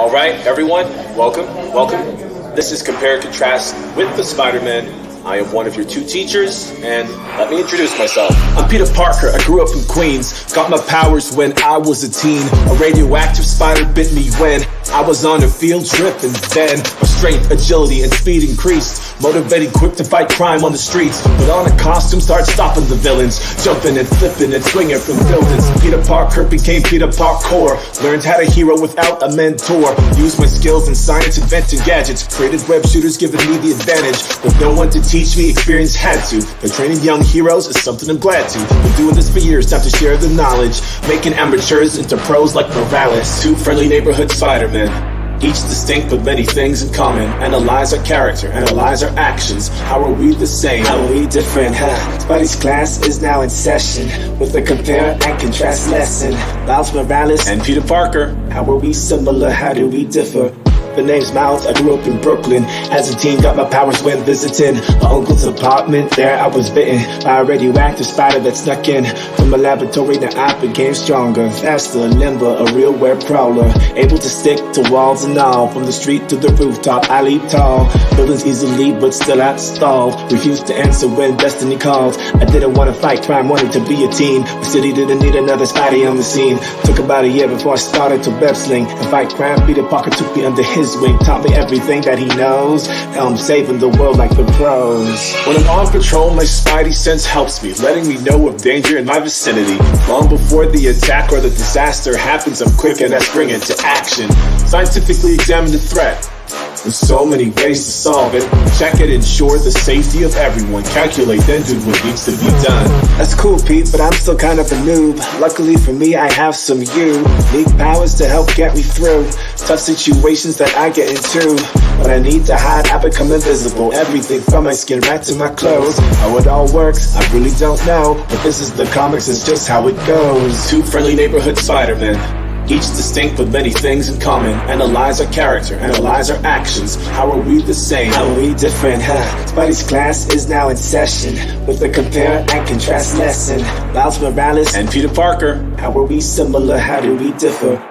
All right, everyone, welcome. This is Compare and Contrast with the Spider-Man. I am one of your two teachers, and let me introduce myself. I'm Peter Parker. I grew up in Queens. Got my powers when I was a teen. A radioactive spider bit me when I was on a field trip, and then my strength, agility, and speed increased. Motivated, quick to fight crime on the streets. Put on a costume, start stopping the villains. Jumping and flipping and swinging from buildings. Peter Parker became Peter Parkour. Learned how to hero without a mentor. Used my skills in science, invented gadgets. Created web shooters, giving me the advantage. With no one to teach me, experience had to. But training young heroes is something I'm glad to. Been doing this for years, time to share the knowledge. Making amateurs into pros like Morales. Two friendly neighborhood Spider-Men. Each distinct but many things in common. Analyze our character, analyze our actions. How are we the same? How are we different? Spidey's class is now in session with a compare and contrast lesson. Miles Morales and Peter Parker. How are we similar? How do we differ? The name's Miles, I grew up in Brooklyn. As a teen, got my powers when visiting my uncle's apartment. There I was bitten by a radioactive spider that snuck in from a laboratory. Now I became stronger, faster, limber, a real web crawler. Able to stick to walls and all. From the street to the rooftop, I leap tall. Buildings easily, but still I stalled. Refused to answer when destiny calls. I didn't want to fight crime, wanted to be a team. The city didn't need another Spidey on the scene. Took about a year before I started to web sling and fight crime. Peter Parker took me under his wing, taught me everything that he knows. Now I'm saving the world like the pros. When I'm on patrol, my Spidey sense helps me, letting me know of danger in my vicinity. Long before the attack or the disaster happens, I'm quick and I spring into action. Scientifically examine the threat. There's so many ways to solve it. Check it, ensure the safety of everyone. Calculate, then do what needs to be done. That's cool, Pete, but I'm still kind of a noob. Luckily for me, I have some unique powers to help get me through tough situations that I get into. When I need to hide, I become invisible. Everything from my skin right to my clothes. How it all works, I really don't know. But this is the comics, it's just how it goes. Two friendly neighborhood Spider-Men. Each distinct but many things in common. Analyze our character, analyze our actions. How are we the same? How are we different? Spidey's class is now in session with a compare and contrast lesson. Miles Morales and Peter Parker. How are we similar? How do we differ?